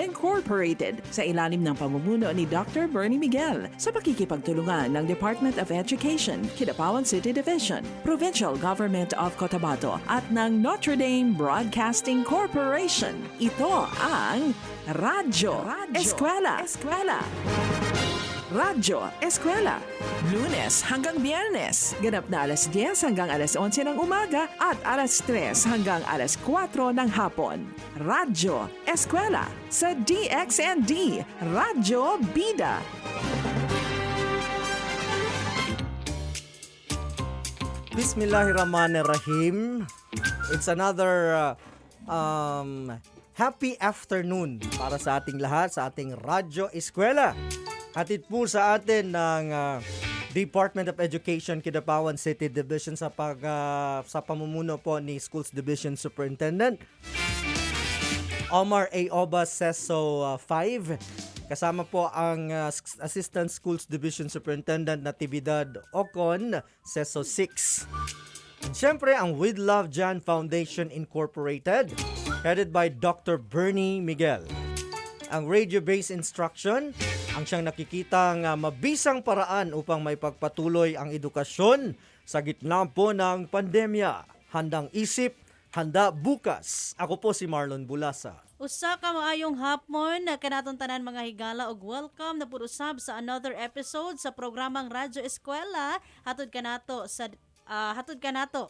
Incorporated sa ilalim ng pamumuno ni Dr. Bernie Miguel sa pakikipagtulungan ng Department of Education, Kidapawan City Division, Provincial Government of Cotabato at ng Notre Dame Broadcasting Corporation. Ito ang Radyo Eskwela. Radyo Eskwela. Lunes hanggang Biyernes, ganap na alas 10 hanggang alas 11 ng umaga at alas 3 hanggang alas 4 ng hapon. Radyo Eskwela sa DXND, Radyo Bida. Bismillahirrahmanirrahim. It's another happy afternoon para sa ating lahat sa ating Radyo Eskwela. Hatid po sa atin ng Department of Education, Kidapawan City Division sa pamumuno po ni Schools Division Superintendent Omar A. Oba, SESO 5. Kasama po ang Assistant Schools Division Superintendent Natividad Ocon, SESO 6. Siyempre, ang With Love Jan Foundation Incorporated, headed by Dr. Bernie Miguel. Ang radio-based instruction, ang siyang nakikitang mabisang paraan upang may pagpatuloy ang edukasyon sa gitna po ng pandemya. Handang isip, handa bukas. Ako po si Marlon Bulasa. Usa ka maayong hapon na kanatong tanan mga higala og welcome na pud usab sa another episode sa programang Radyo Eskwela. Hatod kanato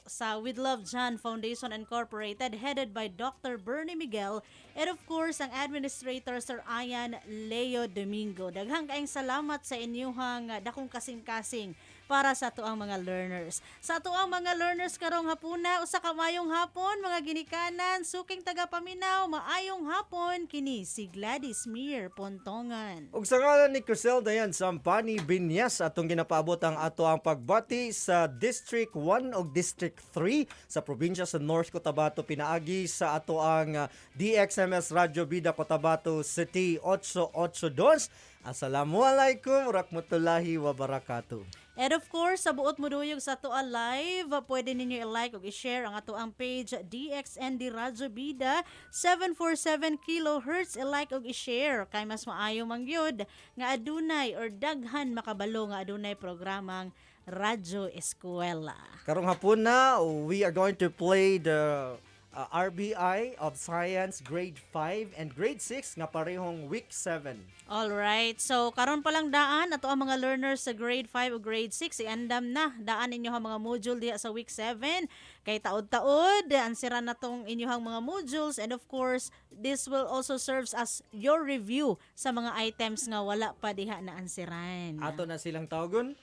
sa With Love Jan Foundation Incorporated, headed by Dr. Bernie Miguel, and of course ang Administrator Sir Ian Leo Domingo. Daghang kaayong salamat sa inyong dakong kasing-kasing para sa atuang mga learners. Sa atuang mga learners karong hapuna, usa ka maayong hapon mga ginikanan, suking taga-paminaw, maayong hapon kini si Gladys Mir Pontongan. Ug sa ngalan ni Crisel Dayan Sampani Binyas, atong ginapaabot ang ato ang pagbati sa District 1 o District 3 sa probinsya sa North Cotabato, pinaagi sa ato ang DXMS Radyo Bida Cotabato City 882. Assalamualaikum warahmatullahi wabarakatuh. And of course, sa buot muduyog sa Atoa Live, pwede ninyo i-like o i-share ang ato ang page DXND Radyo Bida 747 kHz. I-like o i-share kay mas maayo mangyud nga adunay or daghan makabalo nga adunay programang Radyo Eskwela. Karong hapon na, we are going to play the RBI of Science Grade 5 and Grade 6 nga parehong Week 7. Alright, so karon pa lang daan ato ang mga learners sa Grade 5 o Grade 6 iandam na daan ninyo ang mga module diha sa Week 7 kay taod-taod ansira na tong inyong mga modules, and of course this will also serves as your review sa mga items nga wala pa diha na ansiran. Ato na silang tawagon.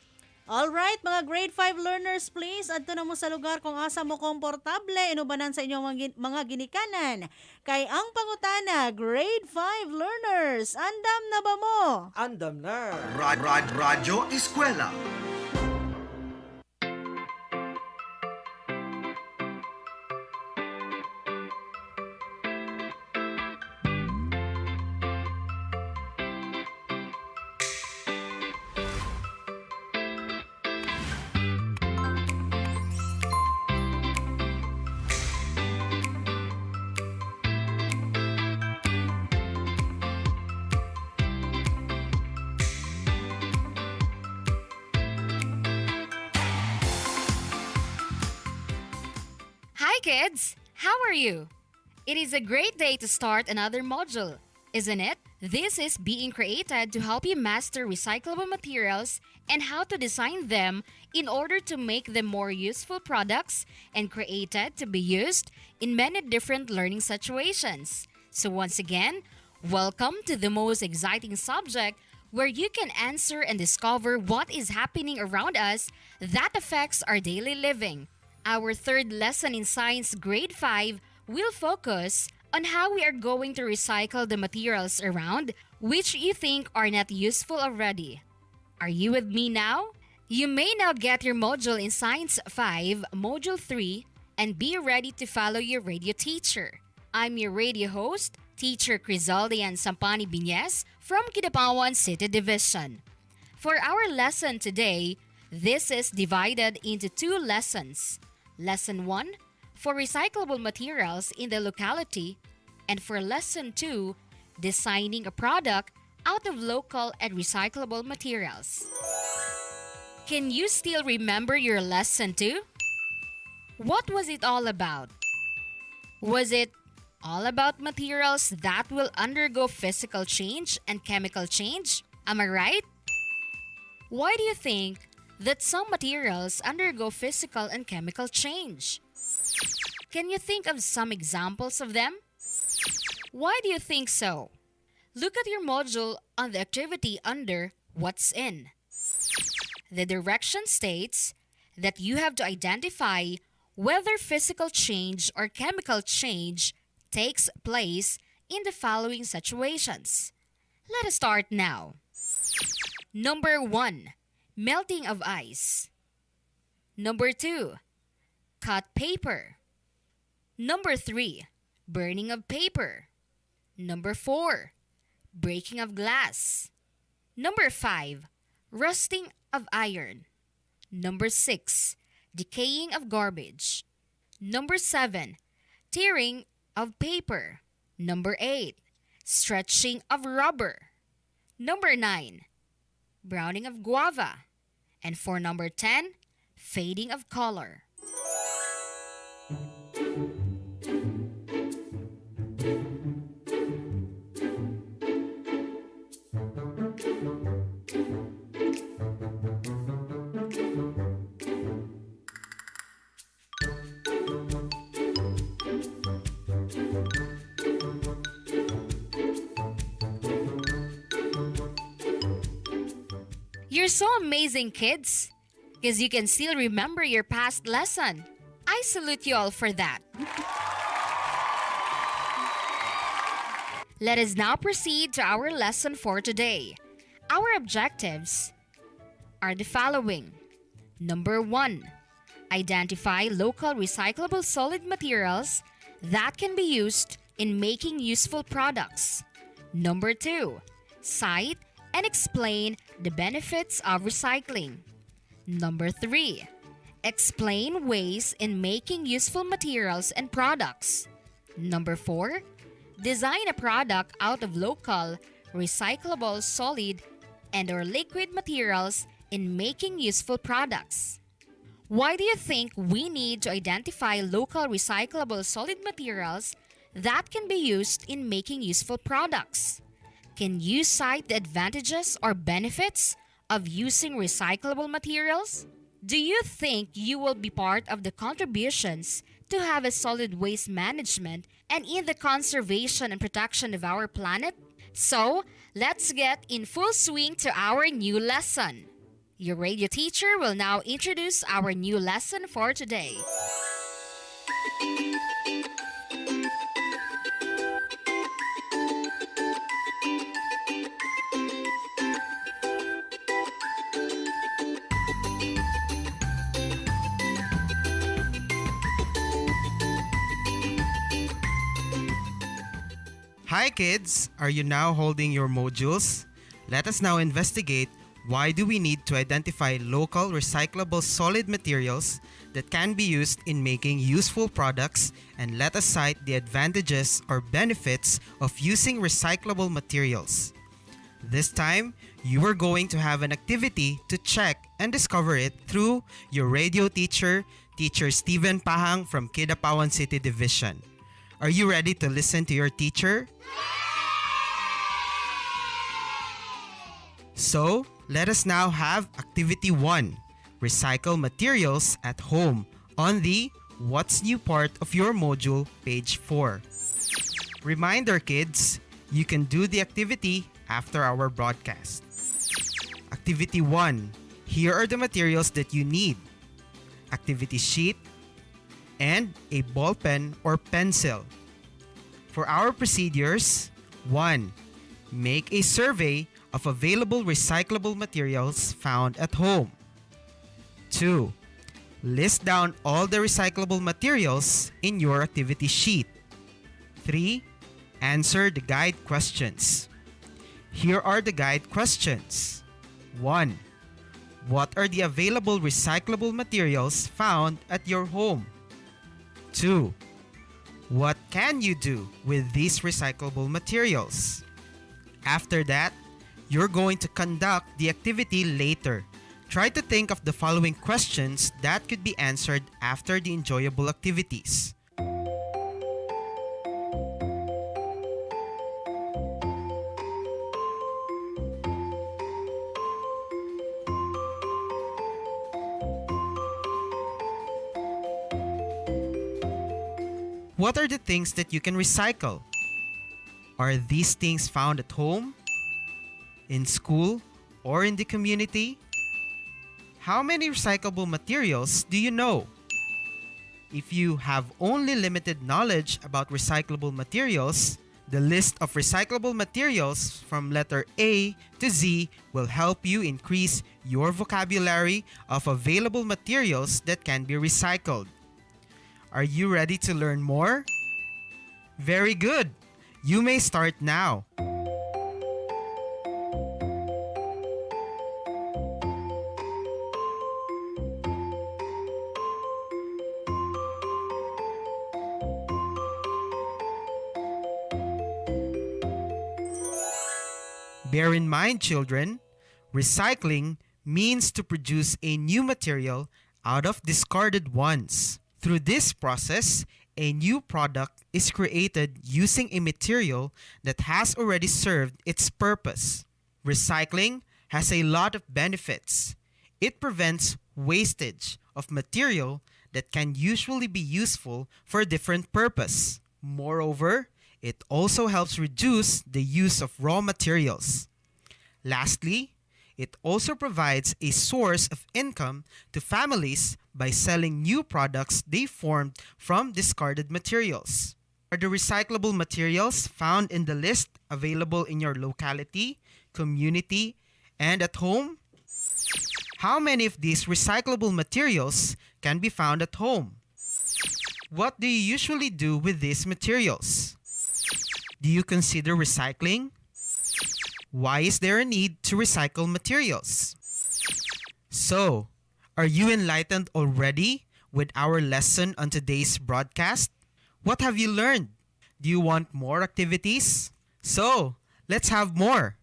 Alright, mga grade 5 learners, please, adto na mo sa lugar kung asa mo komportable, inubanan sa inyong mga ginikanan. Kay ang pangutana, grade 5 learners, andam na ba mo? Andam na. Radyo Eskwela. Hi kids! How are you? It is a great day to start another module, isn't it? This is being created to help you master recyclable materials and how to design them in order to make them more useful products and created to be used in many different learning situations. So once again, welcome to the most exciting subject where you can answer and discover what is happening around us that affects our daily living. Our third lesson in Science Grade 5 will focus on how we are going to recycle the materials around which you think are not useful already. Are you with me now? You may now get your module in Science 5, Module 3, and be ready to follow your radio teacher. I'm your radio host, Teacher Crizaldian Sampani Binyes from Kidapawan City Division. For our lesson today, this is divided into two lessons. Lesson 1, for recyclable materials in the locality, and for Lesson 2, designing a product out of local and recyclable materials. Can you still remember your lesson 2? What was it all about? Was it all about materials that will undergo physical change and chemical change? Am I right? Why do you think that some materials undergo physical and chemical change? Can you think of some examples of them? Why do you think so? Look at your module on the activity under What's In. The direction states that you have to identify whether physical change or chemical change takes place in the following situations. Let us start now. Number 1, melting of ice. Number 2, cut paper. Number 3, burning of paper. Number 4, breaking of glass. Number 5, rusting of iron. Number 6, decaying of garbage. Number 7, tearing of paper. Number 8, stretching of rubber. Number 9, browning of guava. And for number 10, fading of color. You're so amazing, kids, because you can still remember your past lesson. I salute you all for that. Let us now proceed to our lesson for today. Our objectives are the following. Number 1, identify local recyclable solid materials that can be used in making useful products. Number 2, cite and explain the benefits of recycling. Number 3, explain ways in making useful materials and products. Number 4, design a product out of local, recyclable solid and/or liquid materials in making useful products. Why do you think we need to identify local recyclable solid materials that can be used in making useful products? Can you cite the advantages or benefits of using recyclable materials? Do you think you will be part of the contributions to have a solid waste management and in the conservation and protection of our planet? So, let's get in full swing to our new lesson. Your radio teacher will now introduce our new lesson for today. Hi kids! Are you now holding your modules? Let us now investigate why do we need to identify local recyclable solid materials that can be used in making useful products, and let us cite the advantages or benefits of using recyclable materials. This time, you are going to have an activity to check and discover it through your radio teacher, Teacher Steven Pahang from Kidapawan City Division. Are you ready to listen to your teacher? So, let us now have Activity 1, Recycle Materials at Home, on the What's New part of your module, page 4. Reminder kids, you can do the activity after our broadcast. Activity 1, here are the materials that you need. Activity sheet and a ball pen or pencil. For our procedures, 1. Make a survey of available recyclable materials found at home. 2. List down all the recyclable materials in your activity sheet. 3. Answer the guide questions. Here are the guide questions. 1. What are the available recyclable materials found at your home? 2. What can you do with these recyclable materials? After that, you're going to conduct the activity later. Try to think of the following questions that could be answered after the enjoyable activities. What are the things that you can recycle? Are these things found at home, in school, or in the community? How many recyclable materials do you know? If you have only limited knowledge about recyclable materials, the list of recyclable materials from letter A to Z will help you increase your vocabulary of available materials that can be recycled. Are you ready to learn more? Very good! You may start now. Bear in mind, children, recycling means to produce a new material out of discarded ones. Through this process, a new product is created using a material that has already served its purpose. Recycling has a lot of benefits. It prevents wastage of material that can usually be useful for a different purpose. Moreover, it also helps reduce the use of raw materials. Lastly, it also provides a source of income to families by selling new products they formed from discarded materials. Are the recyclable materials found in the list available in your locality, community, and at home? How many of these recyclable materials can be found at home? What do you usually do with these materials? Do you consider recycling? Why is there a need to recycle materials? So, are you enlightened already with our lesson on today's broadcast? What have you learned? Do you want more activities? So, let's have more.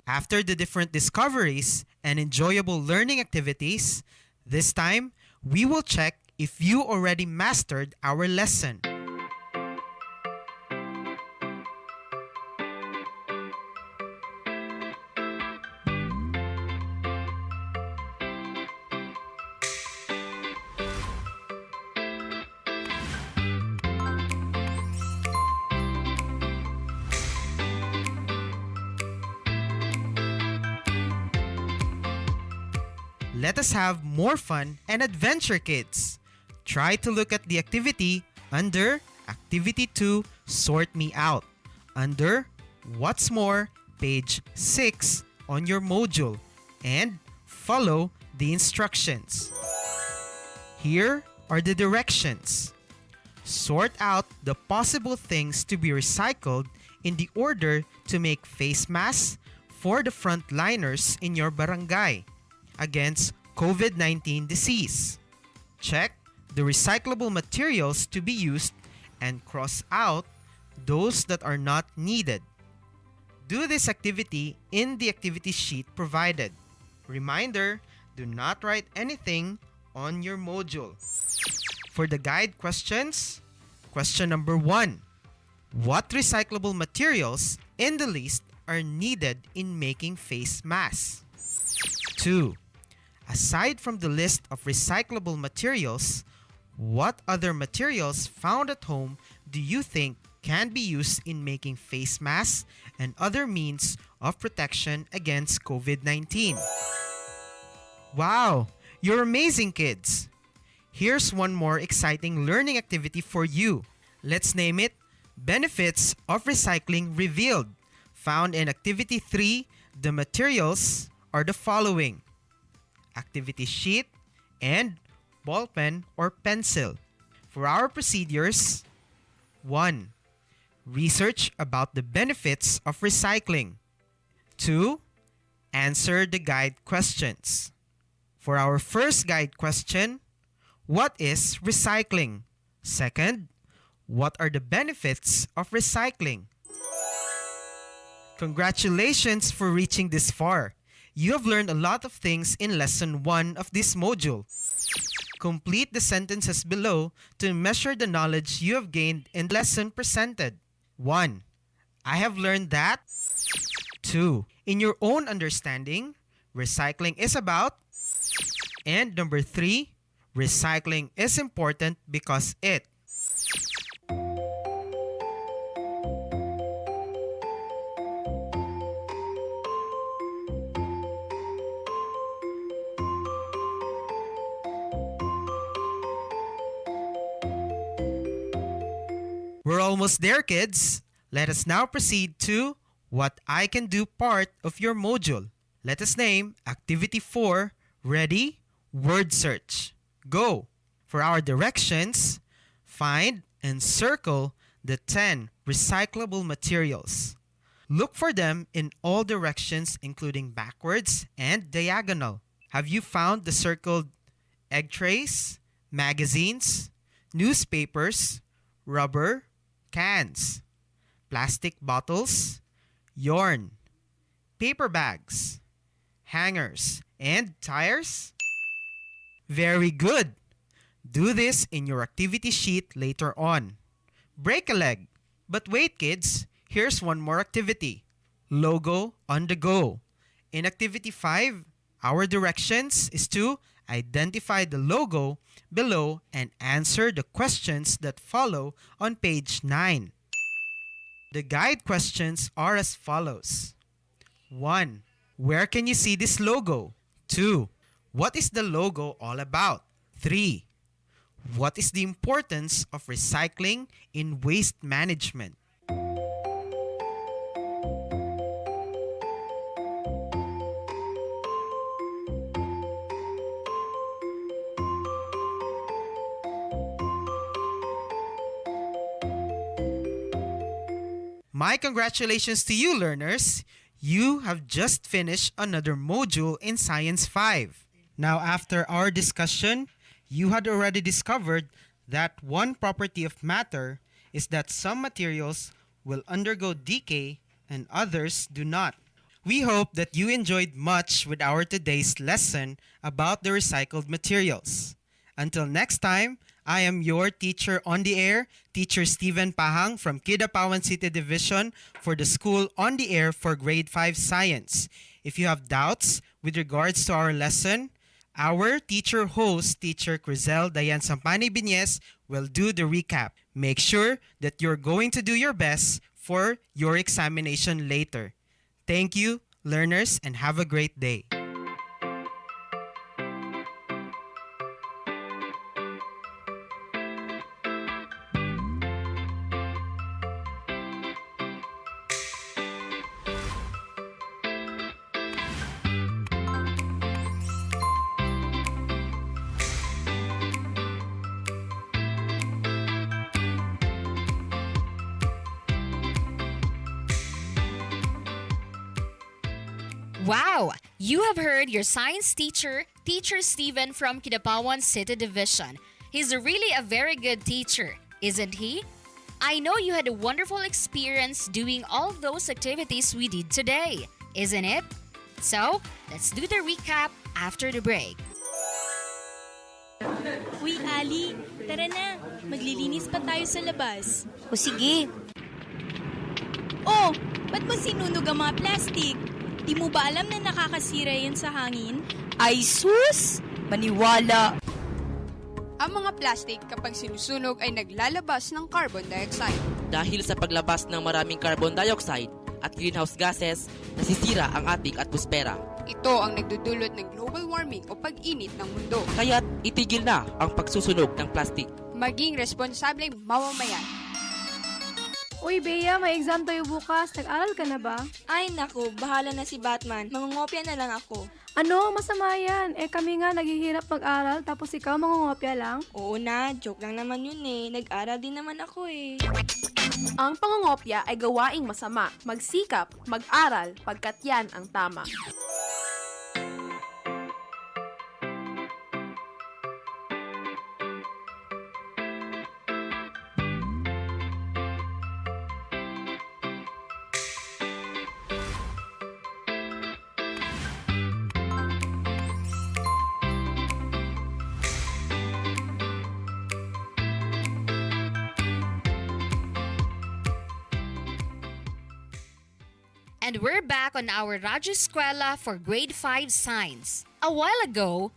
After the different discoveries and enjoyable learning activities, this time we will check if you already mastered our lesson. Let us have more fun and adventure, kids. Try to look at the activity under Activity 2, Sort Me Out, under What's More, page 6 on your module, and follow the instructions. Here are the directions. Sort out the possible things to be recycled in the order to make face masks for the frontliners in your barangay against COVID-19 disease. Check the recyclable materials to be used and cross out those that are not needed. Do this activity in the activity sheet provided. Reminder, do not write anything on your module. For the guide questions, question number 1. What recyclable materials in the list are needed in making face masks? 2. Aside from the list of recyclable materials, what other materials found at home do you think can be used in making face masks and other means of protection against COVID-19? Wow, you're amazing, kids! Here's one more exciting learning activity for you. Let's name it Benefits of Recycling Revealed. Found in Activity 3, the materials are the following: activity sheet and ballpen or pencil. For our procedures, 1. Research about the benefits of recycling. 2. Answer the guide questions. For our first guide question, what is recycling? Second, what are the benefits of recycling? Congratulations for reaching this far. You have learned a lot of things in lesson 1 of this module. Complete the sentences below to measure the knowledge you have gained in the lesson presented. 1. I have learned that. 2. In your own understanding, recycling is about. And number 3, recycling is important because it. We're almost there, kids. Let us now proceed to What I Can Do part of your module. Let us name Activity 4, Ready, Word Search. Go! For our directions, find and circle the 10 recyclable materials. Look for them in all directions including backwards and diagonal. Have you found the circled egg trays, magazines, newspapers, rubber, cans, plastic bottles, yarn, paper bags, hangers, and tires? Very good! Do this in your activity sheet later on. Break a leg. But wait, kids, here's one more activity. Logo on the go. In activity 5, our directions is to identify the logo below and answer the questions that follow on page 9. The guide questions are as follows. 1. Where can you see this logo? 2. What is the logo all about? 3. What is the importance of recycling in waste management? My congratulations to you, learners! You have just finished another module in Science 5. Now, after our discussion, you had already discovered that one property of matter is that some materials will undergo decay and others do not. We hope that you enjoyed much with our today's lesson about the recycled materials. Until next time, I am your teacher on the air, Teacher Steven Pahang from Kidapawan City Division for the School on the Air for Grade 5 Science. If you have doubts with regards to our lesson, our teacher host, Teacher Crizel Dayan Sampani Binyes, will do the recap. Make sure that you're going to do your best for your examination later. Thank you, learners, and have a great day. Wow! You have heard your science teacher, Teacher Steven from Kidapawan City Division. He's really a very good teacher, isn't he? I know you had a wonderful experience doing all those activities we did today, isn't it? So, let's do the recap after the break. Uy, Ali, tara na. Maglilinis pa tayo sa labas. O sige, Oh, ba't mo sinunog ang mga plastic? Di mo ba alam na nakakasira yan sa hangin? ay sus! Maniwala! Ang mga plastic kapag sinusunog ay naglalabas ng carbon dioxide. Dahil sa paglabas ng maraming carbon dioxide at greenhouse gases, nasisira ang ating atmosfera. Ito ang nagdudulot ng global warming o pag-init ng mundo. Kaya't itigil na ang pagsusunog ng plastic. Maging responsableng mamamayan. Uy, Bea, may exam tayo bukas. Nag-aral ka na ba? Ay naku, bahala na si Batman. Mangungopia na lang ako. Ano? Masama yan. Kami nga naghihirap mag-aral tapos ikaw mangungopia lang? Oo na, joke lang naman yun eh. Nag-aral din naman ako eh. Ang pangungopia ay gawaing masama. Magsikap, mag-aral, pagkat yan ang tama. And we're back on our Radyo ESKWELA for Grade 5 Science. A while ago,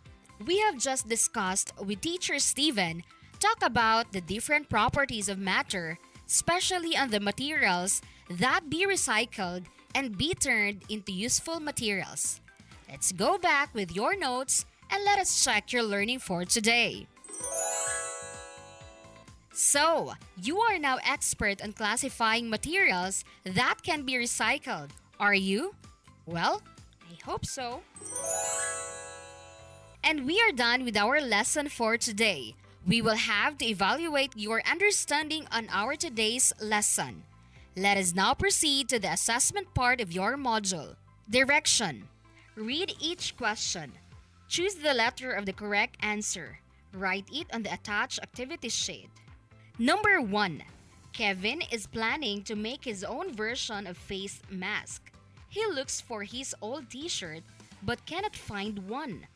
we have just discussed with Teacher Steven talk about the different properties of matter, especially on the materials that be recycled and be turned into useful materials. Let's go back with your notes and let us check your learning for today. So, you are now expert on classifying materials that can be recycled. Are you? Well, I hope so. And we are done with our lesson for today. We will have to evaluate your understanding on our today's lesson. Let us now proceed to the assessment part of your module. Direction. Read each question. Choose the letter of the correct answer. Write it on the attached activity sheet. Number 1. Kevin is planning to make his own version of face mask. He looks for his old t-shirt but cannot find one.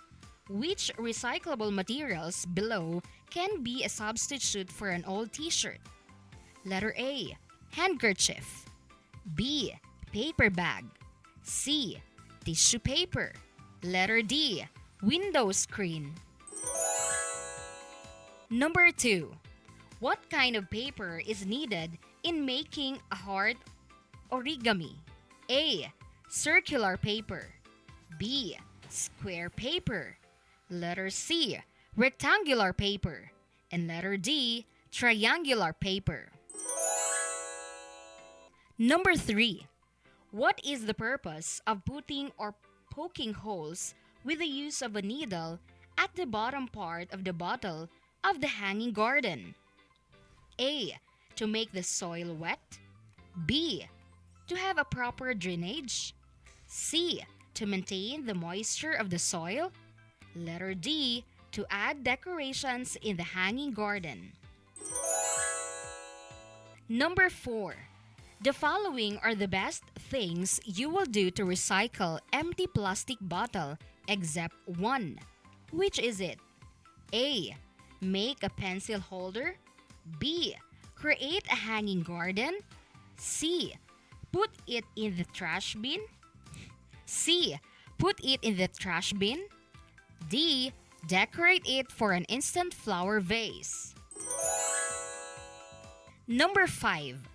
Which recyclable materials below can be a substitute for an old t-shirt? Letter A. Handkerchief. B. Paper bag. C. Tissue paper. Letter D. Window screen. Number 2. What kind of paper is needed in making a heart origami? A. Circular paper. B. Square paper. Letter C. Rectangular paper. And letter D. Triangular paper. Number 3. What is the purpose of putting or poking holes with the use of a needle at the bottom part of the bottle of the hanging garden? A. To make the soil wet. B. To have a proper drainage. C. To maintain the moisture of the soil. Letter D. To add decorations in the hanging garden. Number 4. The following are the best things you will do to recycle empty plastic bottle except one. Which is it? A. Make a pencil holder. B. Create a hanging garden. C. Put it in the trash bin. C. Put it in the trash bin. D. Decorate it for an instant flower vase. Number 5.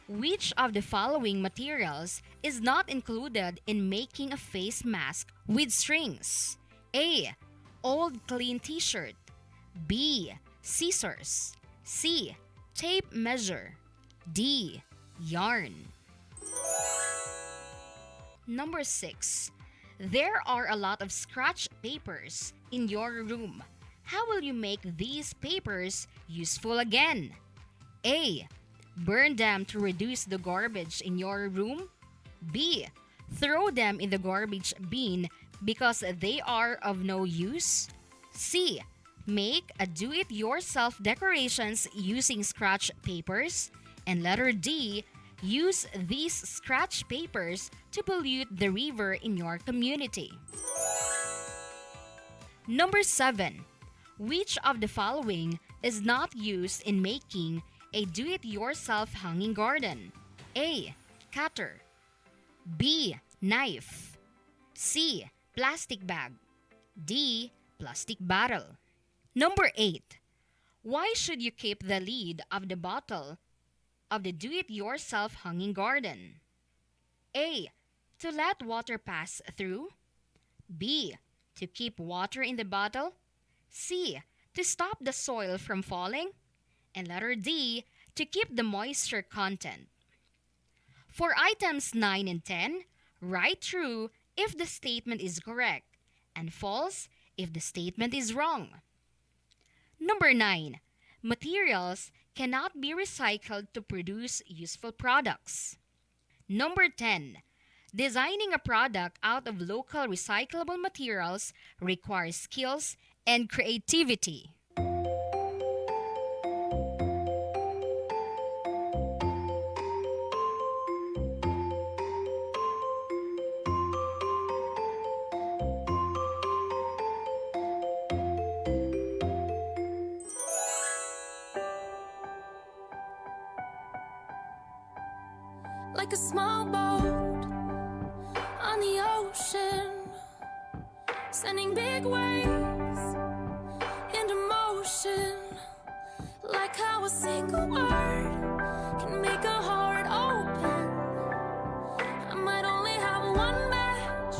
Which of the following materials is not included in making a face mask with strings? A. Old clean t-shirt. B. Scissors. C. Tape measure. D. Yarn. Number 6. There are a lot of scratch papers in your room. How will you make these papers useful again? A. Burn them to reduce the garbage in your room. B. Throw them in the garbage bin because they are of no use. C. Make a do-it-yourself decorations using scratch papers. And letter D. Use these scratch papers to pollute the river in your community. Number 7. Which of the following is not used in making a do-it-yourself hanging garden? A. Cutter. B. Knife. C. Plastic bag. D. Plastic bottle. Number 8. Why should you keep the lid of the bottle of the do-it-yourself hanging garden? A. To let water pass through. B. To keep water in the bottle. C. To stop the soil from falling. And letter D. To keep the moisture content. For items 9 and 10, write true if the statement is correct and false if the statement is wrong. Number 9. Materials cannot be recycled to produce useful products. Number 10. Designing a product out of local recyclable materials requires skills and creativity. Like a small boat on the ocean, sending big waves into motion. Like how a single word can make a heart open. I might only have one match,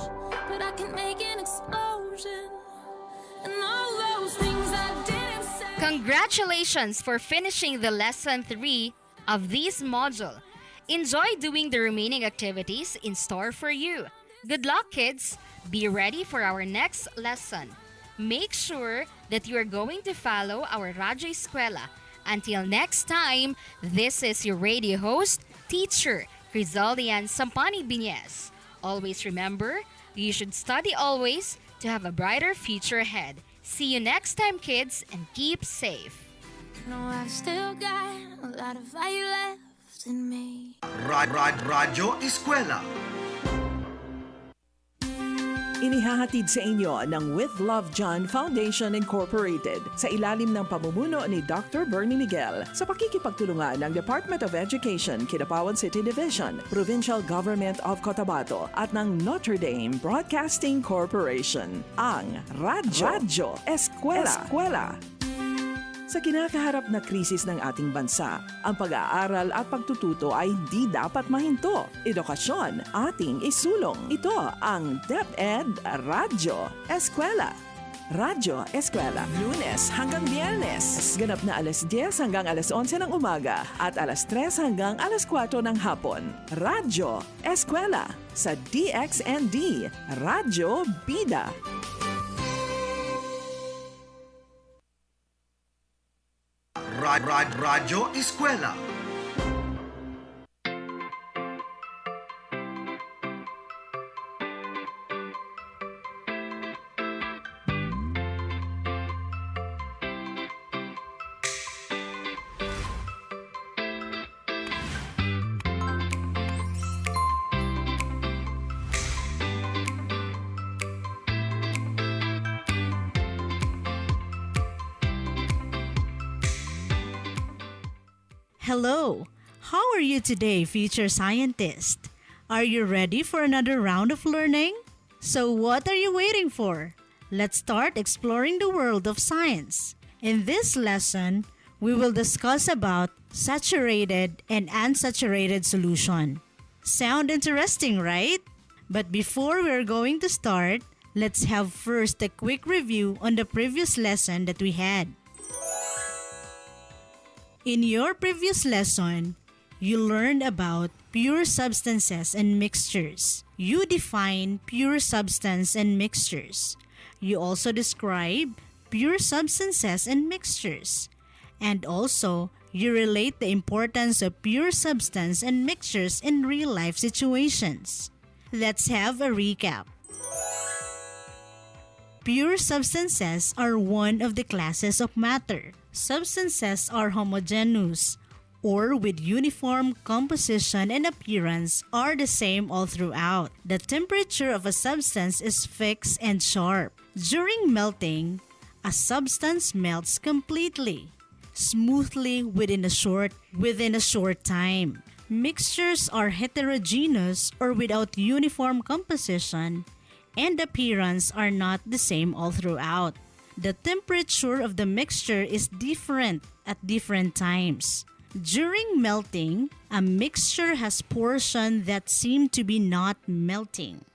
but I can make an explosion. And all those things I didn't say. Congratulations for finishing the lesson 3 of this module. Enjoy doing the remaining activities in store for you. Good luck, kids! Be ready for our next lesson. Make sure that you are going to follow our Radyo ESKWELA. Until next time, this is your radio host, teacher, Crizaldian Sampani Binez. Always remember, you should study always to have a brighter future ahead. See you next time, kids, and keep safe. No, I've still got a lot of fire left in me. Radyo ESKWELA. Inihahatid sa inyo ng With Love John Foundation Incorporated sa ilalim ng pamumuno ni Dr. Bernie Miguel sa pakikipagtulungan ng Department of Education, Kidapawan City Division, Provincial Government of Cotabato at ng Notre Dame Broadcasting Corporation. Ang Radyo ESKWELA. Sa kinakaharap na krisis ng ating bansa, ang pag-aaral at pagtututo ay hindi dapat mahinto. Edukasyon, ating isulong. Ito ang DepEd Radyo ESKWELA. Radyo ESKWELA, Lunes hanggang Biyernes. Ganap na alas 10 hanggang alas 11 ng umaga at alas 3 hanggang alas 4 ng hapon. Radyo ESKWELA sa DXND, Radyo Bida. Radyo ESKWELA. Hello! How are you today, future scientist? Are you ready for another round of learning? So what are you waiting for? Let's start exploring the world of science. In this lesson, we will discuss about saturated and unsaturated solution. Sound interesting, right? But before we're going to start, let's have first a quick review on the previous lesson that we had. In your previous lesson, you learned about pure substances and mixtures. You define pure substance and mixtures. You also describe pure substances and mixtures. And also, you relate the importance of pure substance and mixtures in real-life situations. Let's have a recap. Pure substances are one of the classes of matter. Substances are homogeneous, or with uniform composition and appearance are the same all throughout. The temperature of a substance is fixed and sharp. During melting, a substance melts completely, smoothly within a short time. Mixtures are heterogeneous or without uniform composition, and appearance are not the same all throughout. The temperature of the mixture is different at different times. During melting, a mixture has portions that seem to be not melting.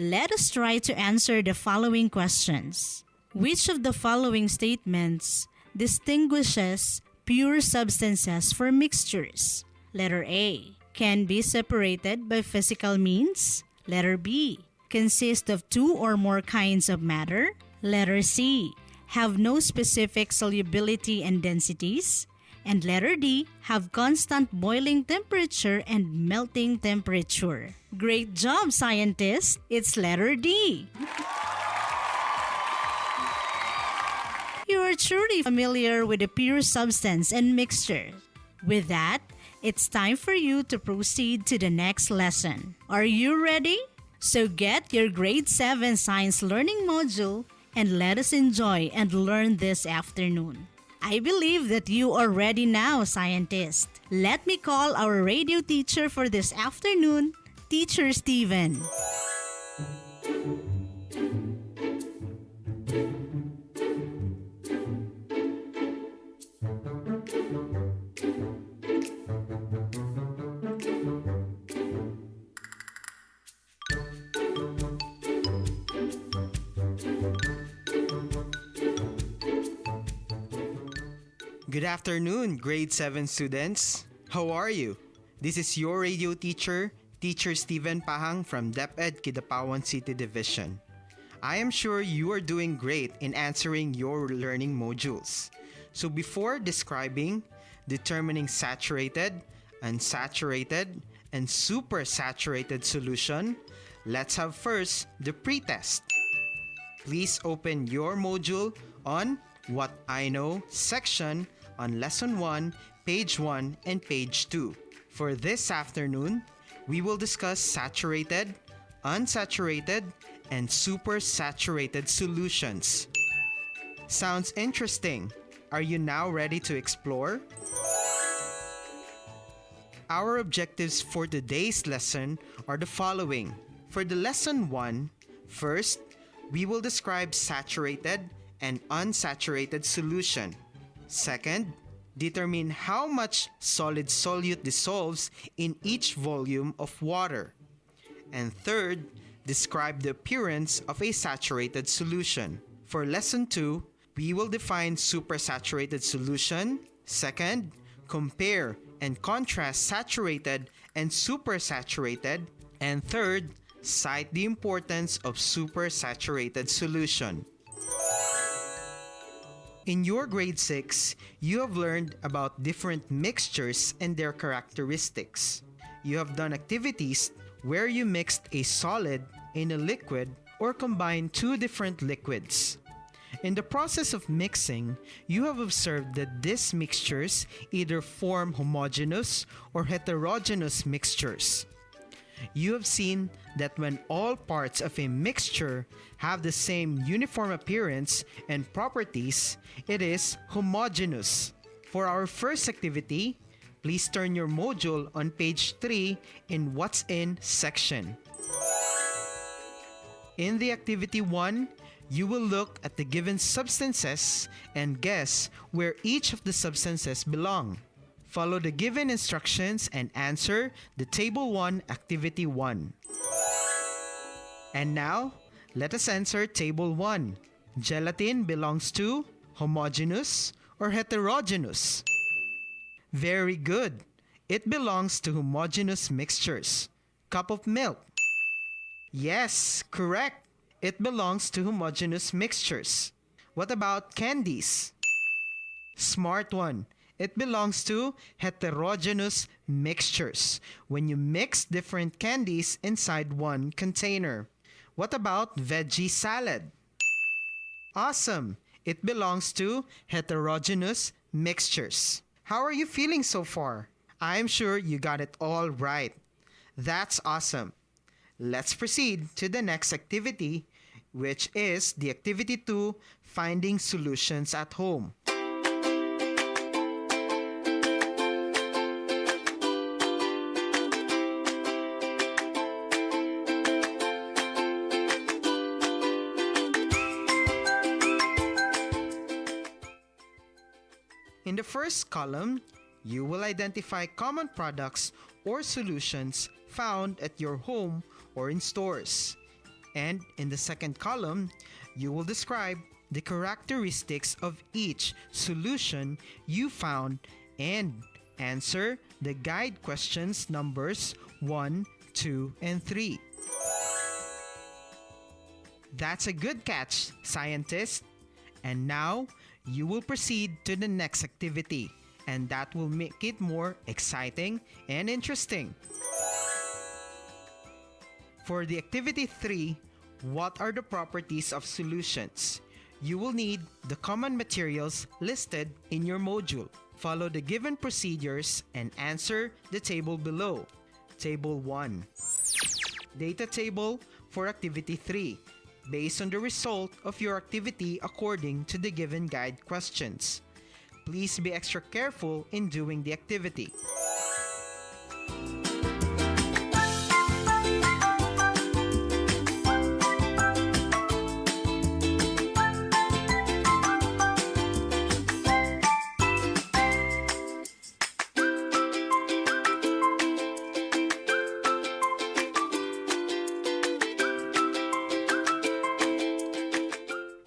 Let us try to answer the following questions. Which of the following statements distinguishes pure substances from mixtures? Letter A. Can be separated by physical means. Letter B. Consist of two or more kinds of matter. Letter C. Have no specific solubility and densities. And letter D. Have constant boiling temperature and melting temperature. Great job, scientists! It's letter D. You are truly familiar with the pure substance and mixture. With that, it's time for you to proceed to the next lesson. Are you ready? So get your grade 7 science learning module and let us enjoy and learn this afternoon. I believe that you are ready now, scientists. Let me call our radio teacher for this afternoon, Teacher Steven. Good afternoon, grade 7 students. How are you? This is your radio teacher, Teacher Steven Pahang from DepEd Kidapawan City Division. I am sure you are doing great in answering your learning modules. So before describing, determining saturated, unsaturated, and supersaturated solution, let's have first the pretest. Please open your module on What I Know section on Lesson 1, Page 1, and Page 2. For this afternoon, we will discuss saturated, unsaturated, and supersaturated solutions. Sounds interesting. Are you now ready to explore? Our objectives for today's lesson are the following. For the Lesson 1, first, we will describe saturated and unsaturated solution. Second, determine how much solid solute dissolves in each volume of water. And third, describe the appearance of a saturated solution. For Lesson 2, we will define supersaturated solution. Second, compare and contrast saturated and supersaturated. And third, cite the importance of supersaturated solution. In your grade 6, you have learned about different mixtures and their characteristics. You have done activities where you mixed a solid in a liquid or combined two different liquids. In the process of mixing, you have observed that these mixtures either form homogeneous or heterogeneous mixtures. You have seen that when all parts of a mixture have the same uniform appearance and properties, it is homogeneous. For our first activity, please turn your module on page 3 in What's In section. In the activity 1, you will look at the given substances and guess where each of the substances belong. Follow the given instructions and answer the Table 1 Activity 1. And now, let us answer Table 1. Gelatin belongs to homogeneous or heterogeneous? Very good. It belongs to homogeneous mixtures. Cup of milk. Yes, correct. It belongs to homogeneous mixtures. What about candies? Smart one. It belongs to heterogeneous mixtures when you mix different candies inside one container. What about veggie salad? Awesome! It belongs to heterogeneous mixtures. How are you feeling so far? I'm sure you got it all right. That's awesome. Let's proceed to the next activity, which is the Activity 2, Finding Solutions at Home. In the first column, you will identify common products or solutions found at your home or in stores. And in the second column, you will describe the characteristics of each solution you found and answer the guide questions numbers 1, 2, and 3. That's a good catch, scientist. And now, you will proceed to the next activity, and that will make it more exciting and interesting. For the activity 3, what are the properties of solutions? You will need the common materials listed in your module. Follow the given procedures and answer the table below. Table 1. Data table for activity 3, based on the result of your activity according to the given guide questions. Please be extra careful in doing the activity.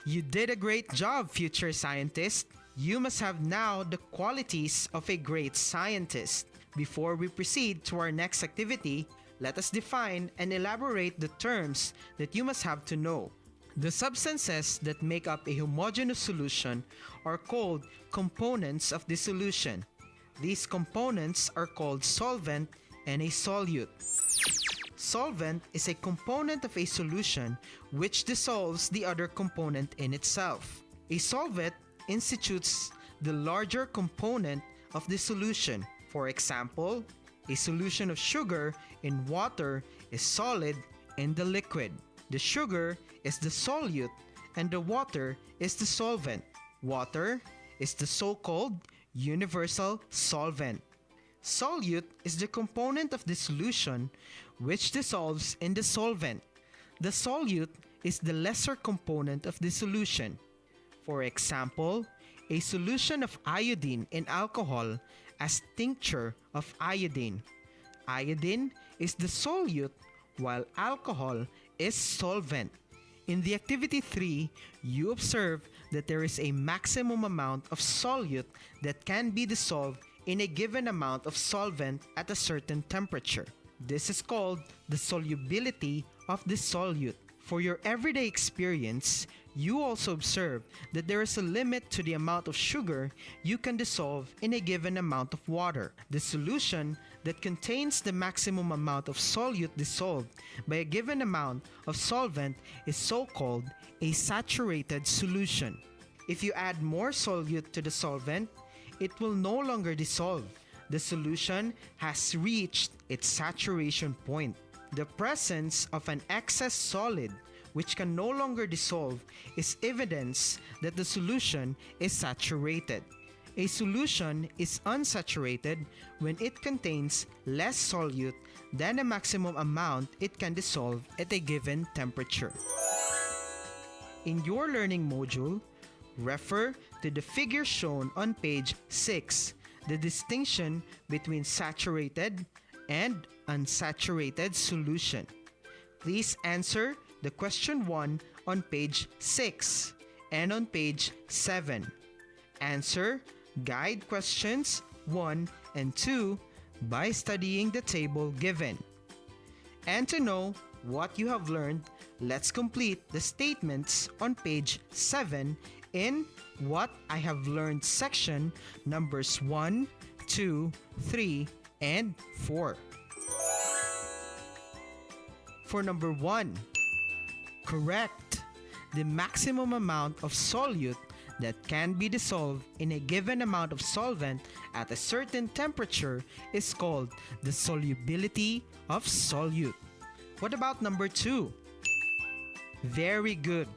You did a great job, future scientist. You must have now the qualities of a great scientist. Before we proceed to our next activity, let us define and elaborate the terms that you must have to know. The substances that make up a homogeneous solution are called components of the solution. These components are called solvent and a solute. Solvent is a component of a solution which dissolves the other component in itself. A solvent institutes the larger component of the solution. For example, a solution of sugar in water is solid in the liquid. The sugar is the solute and the water is the solvent. Water is the so-called universal solvent. Solute is the component of the solution which dissolves in the solvent. The solute is the lesser component of the solution. For example, a solution of iodine in alcohol as tincture of iodine. Iodine is the solute while alcohol is solvent. In the activity 3, you observe that there is a maximum amount of solute that can be dissolved in a given amount of solvent at a certain temperature. This is called the solubility of the solute. For your everyday experience, you also observe that there is a limit to the amount of sugar you can dissolve in a given amount of water. The solution that contains the maximum amount of solute dissolved by a given amount of solvent is so-called a saturated solution. If you add more solute to the solvent, it will no longer dissolve. The solution has reached its saturation point. The presence of an excess solid which can no longer dissolve is evidence that the solution is saturated. A solution is unsaturated when it contains less solute than the maximum amount it can dissolve at a given temperature. In your learning module, refer to the figure shown on page 6, the distinction between saturated and unsaturated solution. Please answer the question 1 on page 6 and on page 7. Answer guide questions 1 and 2 by studying the table given. And to know what you have learned, let's complete the statements on page 7 in What I Have Learned section numbers 1, 2, 3, and 4. For number 1, correct. The maximum amount of solute that can be dissolved in a given amount of solvent at a certain temperature is called the solubility of solute. What about number 2? Very good.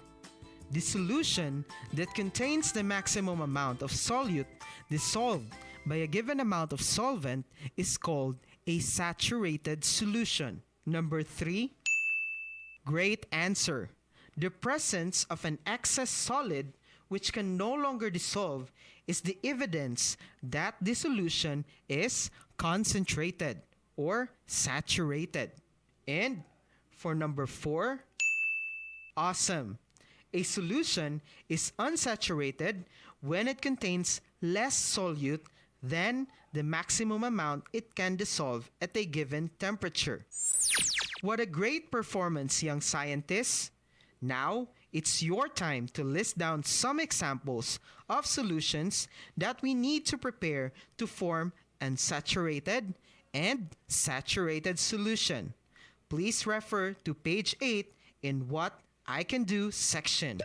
The solution that contains the maximum amount of solute dissolved by a given amount of solvent is called a saturated solution. Number 3. Great answer. The presence of an excess solid which can no longer dissolve is the evidence that the solution is concentrated or saturated. And for number 4, awesome. A solution is unsaturated when it contains less solute than the maximum amount it can dissolve at a given temperature. What a great performance, young scientists! Now, it's your time to list down some examples of solutions that we need to prepare to form unsaturated and saturated solution. Please refer to page 8 in What I Can Do section.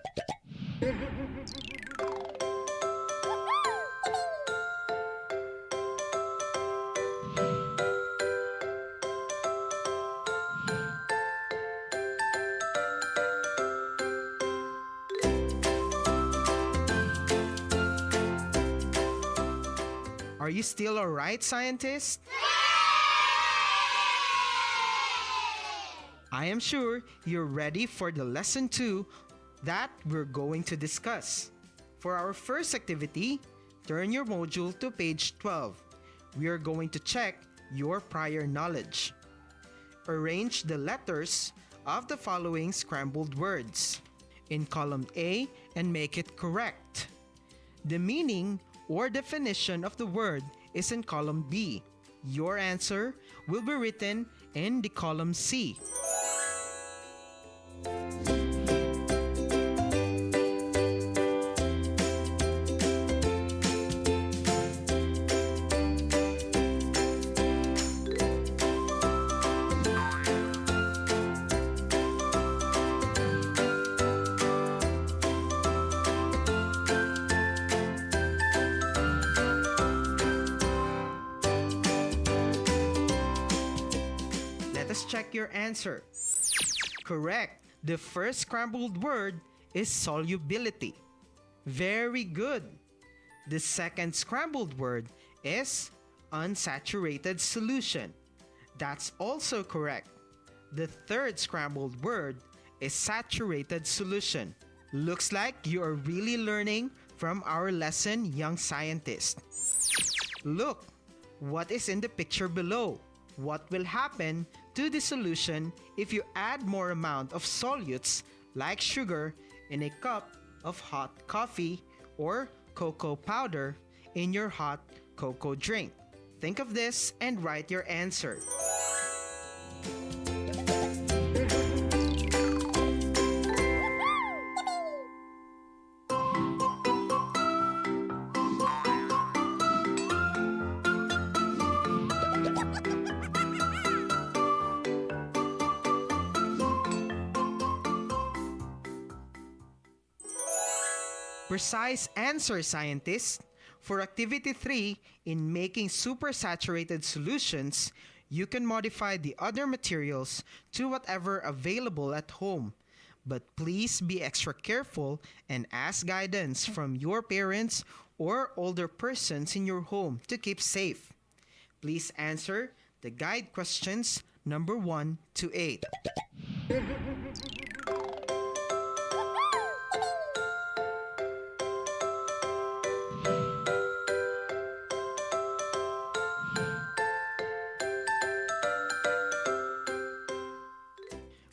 Are you still alright, scientists? I am sure you're ready for the lesson 2 that we're going to discuss. For our first activity, turn your module to page 12. We are going to check your prior knowledge. Arrange the letters of the following scrambled words in column A and make it correct. The meaning or definition of the word is in column B. Your answer will be written in the column C. Check your answer. Correct. The first scrambled word is solubility. Very good. The second scrambled word is unsaturated solution. That's also correct. The third scrambled word is saturated solution. Looks like you are really learning from our lesson, young scientist. Look, what is in the picture below? What will happen to the solution if you add more amount of solutes like sugar in a cup of hot coffee or cocoa powder in your hot cocoa drink? Think of this and write your answer. Precise answer, scientists. For activity 3, in making supersaturated solutions, you can modify the other materials to whatever available at home. But please be extra careful and ask guidance from your parents or older persons in your home to keep safe. Please answer the guide questions number 1 to 8.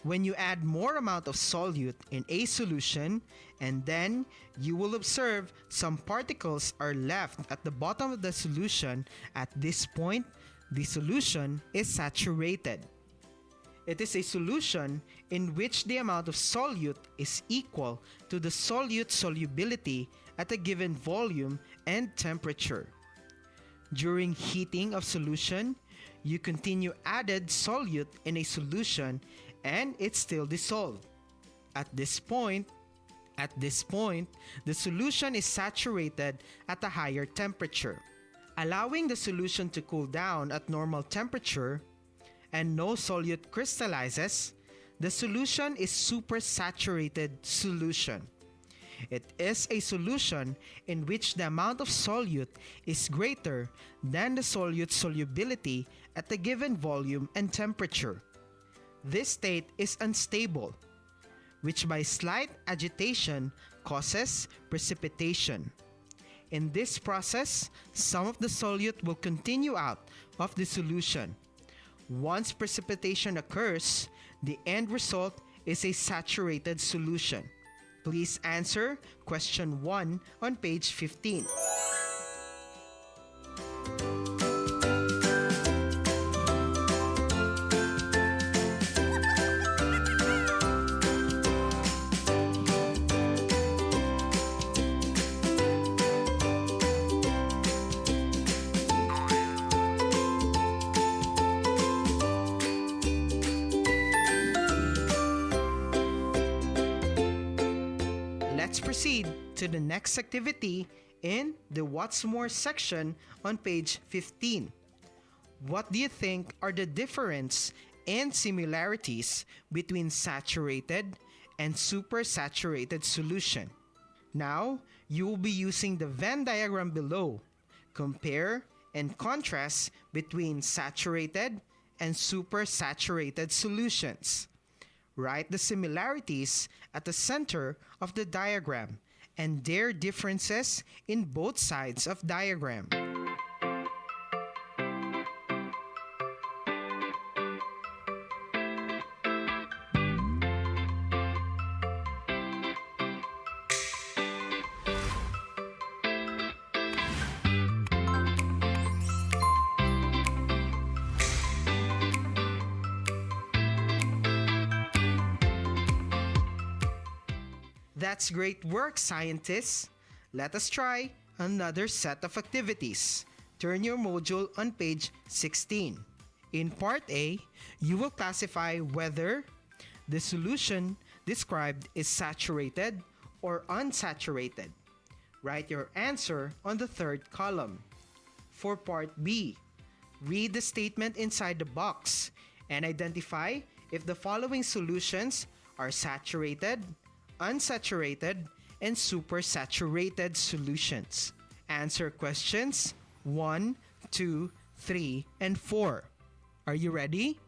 When you add more amount of solute in a solution, and then you will observe some particles are left at the bottom of the solution. At this point, the solution is saturated. It is a solution in which the amount of solute is equal to the solute solubility at a given volume and temperature. During heating of solution, you continue added solute in a solution and it's still dissolved. At this point, the solution is saturated at a higher temperature. Allowing the solution to cool down at normal temperature and no solute crystallizes, the solution is supersaturated solution. It is a solution in which the amount of solute is greater than the solute solubility at the given volume and temperature. This state is unstable, which by slight agitation causes precipitation. In this process, some of the solute will continue out of the solution. Once precipitation occurs, the end result is a saturated solution. Please answer question 1 on page 15. Let's proceed to the next activity in the What's More section on page 15. What do you think are the difference and similarities between saturated and supersaturated solution? Now, you will be using the Venn diagram below. Compare and contrast between saturated and supersaturated solutions. Write the similarities at the center of the diagram and their differences in both sides of diagram. That's great work, scientists! Let us try another set of activities. Turn your module on page 16. In Part A, you will classify whether the solution described is saturated or unsaturated. Write your answer on the third column. For Part B, read the statement inside the box and identify if the following solutions are saturated, unsaturated, and supersaturated solutions. Answer questions 1, 2, 3, and 4. Are you ready?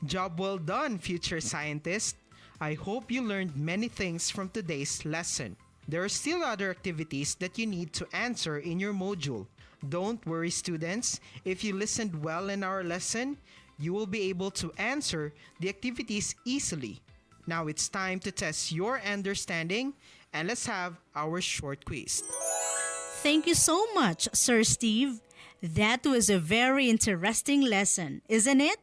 Job well done, future scientists! I hope you learned many things from today's lesson. There are still other activities that you need to answer in your module. Don't worry, students. If you listened well in our lesson, you will be able to answer the activities easily. Now it's time to test your understanding, and let's have our short quiz. Thank you so much, Sir Steve. That was a very interesting lesson, isn't it?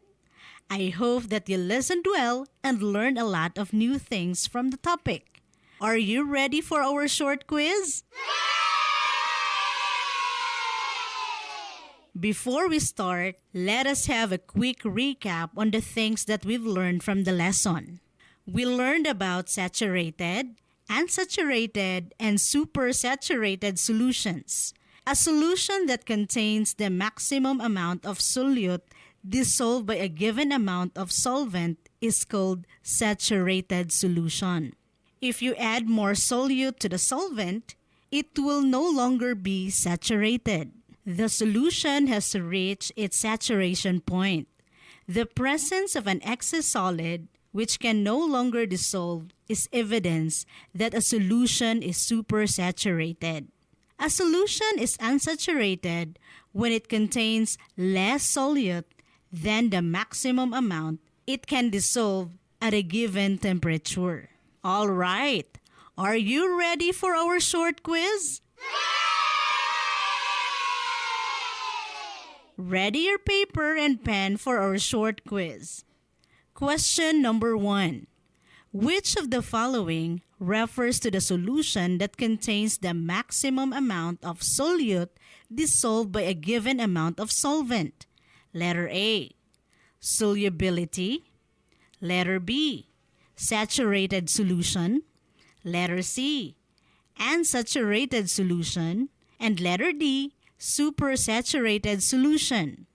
I hope that you listened well and learned a lot of new things from the topic. Are you ready for our short quiz? Before we start, let us have a quick recap on the things that we've learned from the lesson. We learned about saturated, unsaturated, and supersaturated solutions. A solution that contains the maximum amount of solute dissolved by a given amount of solvent is called saturated solution. If you add more solute to the solvent, it will no longer be saturated. The solution has reached its saturation point. The presence of an excess solid, which can no longer dissolve, is evidence that a solution is supersaturated. A solution is unsaturated when it contains less solute than the maximum amount it can dissolve at a given temperature. All right, are you ready for our short quiz? Ready your paper and pen for our short quiz. Question number 1. Which of the following refers to the solution that contains the maximum amount of solute dissolved by a given amount of solvent? Letter A, solubility. Letter B, saturated solution. Letter C, unsaturated solution. And letter D, supersaturated solution.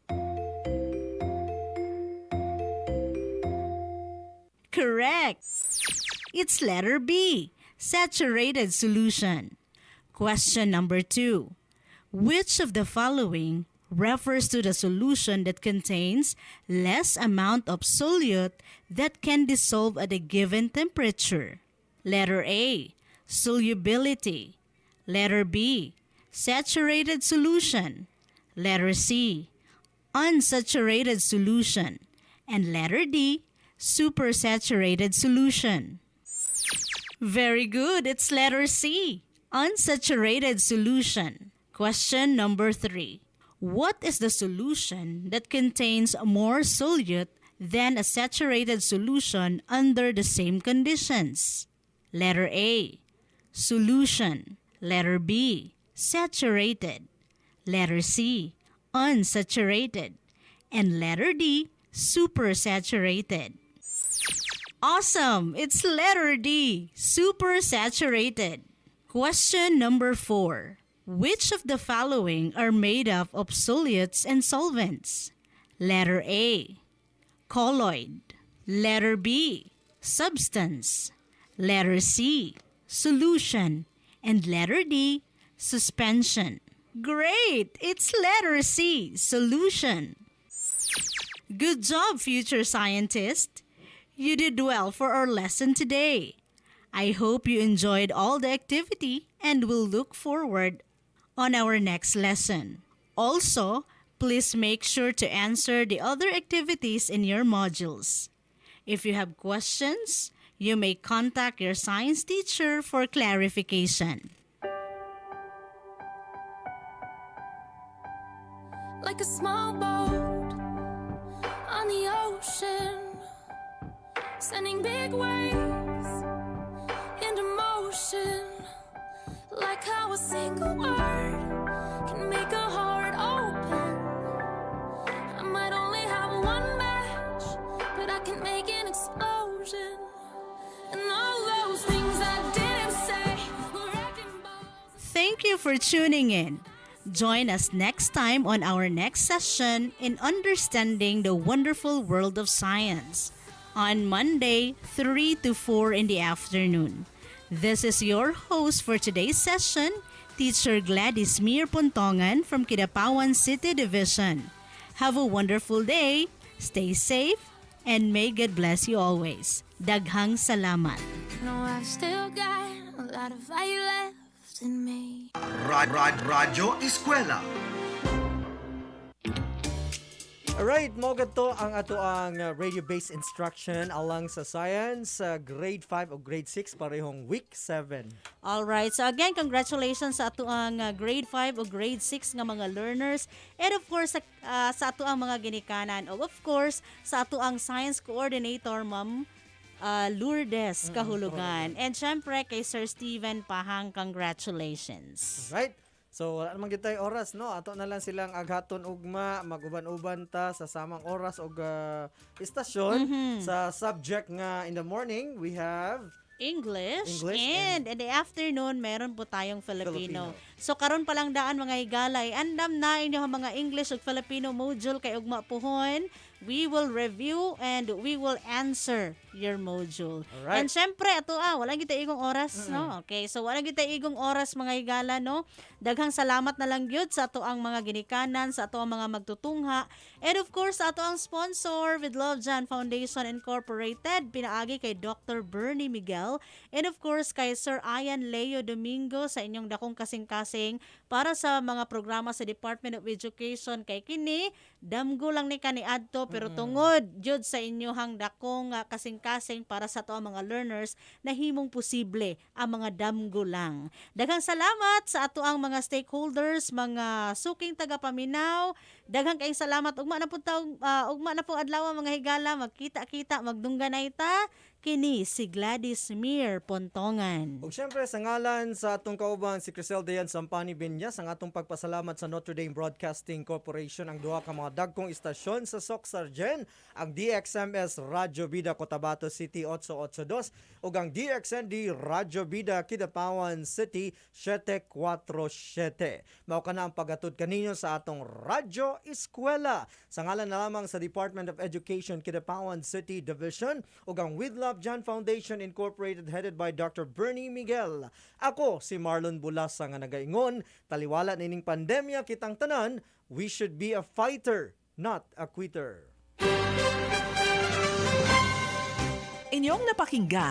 Correct! It's letter B, saturated solution. Question number 2. Which of the following refers to the solution that contains less amount of solute that can dissolve at a given temperature? Letter A, solubility. Letter B, saturated solution. Letter C, unsaturated solution. And letter D, supersaturated solution. Very good. It's letter C, unsaturated solution. Question number 3. What is the solution that contains more solute than a saturated solution under the same conditions? Letter A, solution. Letter B, saturated. Letter C, unsaturated. And letter D, supersaturated. Awesome! It's letter D, supersaturated. Question number 4. Which of the following are made up of solutes and solvents? Letter A, colloid. Letter B, substance. Letter C, solution. And letter D, suspension. Great! It's letter C, solution. Good job, future scientist. You did well for our lesson today. I hope you enjoyed all the activity and will look forward on our next lesson. Also, please make sure to answer the other activities in your modules. If you have questions, you may contact your science teacher for clarification. Like a small boat on the ocean, sending big waves into motion. Like how a single word can make a heart open. I might only have one match, but I can make an explosion. And all those things I didn't say were wrecking balls. Thank you for tuning in. Join us next time on our next session in Understanding the Wonderful World of Science on Monday, 3 to 4 in the afternoon. This is your host for today's session, Teacher Gladys Mir Pontongan from Kidapawan City Division. Have a wonderful day, stay safe, and may God bless you always. Daghang salamat. No, I've still got a lot of fire left in me. Radyo ESKWELA. Alright, mo to ang ato ang radio-based instruction alang sa science, grade 5 o grade 6, parehong week 7. Alright, so again, congratulations sa ato ang grade 5 o grade 6 nga mga learners. And of course, sa ato ang mga ginikanan. O of course, sa ato ang science coordinator, Ma'am Lourdes Kahulugan. And syempre, kay Sir Steven Pahang, congratulations. Right? So, wala namang gitay oras, no? Ato na lang silang aghaton ugma, mag-uban-uban ta sa samang oras og istasyon. Sa subject nga in the morning, we have English and in the afternoon, meron po tayong Filipino. So, karon pa lang daan mga higalay, andam na inyo mga English ug Filipino module kay ugma puhon. We will review and we will answer your module. Alright. And syempre, ato wala kita igong oras, no? Okay, so wala kita igong oras mga higala, no? Daghang salamat na lang gyud sa ato ang mga ginikanan, sa ato ang mga magtutungha. And of course, sa ato ang sponsor with Love Jan Foundation Incorporated, pinaagi kay Dr. Bernie Miguel. And of course, kay Sir Ian Leo Domingo sa inyong dakong kasing-kasing para sa mga programa sa Department of Education kay kini damgo lang ni kaniadto pero tungod jud sa inyohang dakong kasing-kasing para sa to ang mga learners na himong posible ang mga damgo lang. Daghang salamat sa ato ang mga stakeholders, mga suking tagapaminaw. Daghang kayong salamat ugma na po adlaw mga higala, magkita-kita, magdungganay ta. Kini si Gladys Mir Pontongan. Ug syempre sa ngalan sa atong kauban si Crisel Dayan Sampani Binyas, ang atong pagpasalamat sa Notre Dame Broadcasting Corporation, ang duha ka mga dagkong istasyon sa Socsargen, ang DXMS Radyo Vida Cotabato City 882 ug ang DXND Radyo Vida Kidapawan City 747. Mao kana ang paghatod kaninyo sa atong Radyo ESKWELA. Sa ngalan na lamang sa Department of Education Kidapawan City Division ug ang With Love Jan Foundation Incorporated headed by Dr. Bernie Miguel. Ako si Marlon Bulasa nga nagaingon, taliwala nining pandemya kitang tanan, we should be a fighter, not a quitter. Inyong napakinggan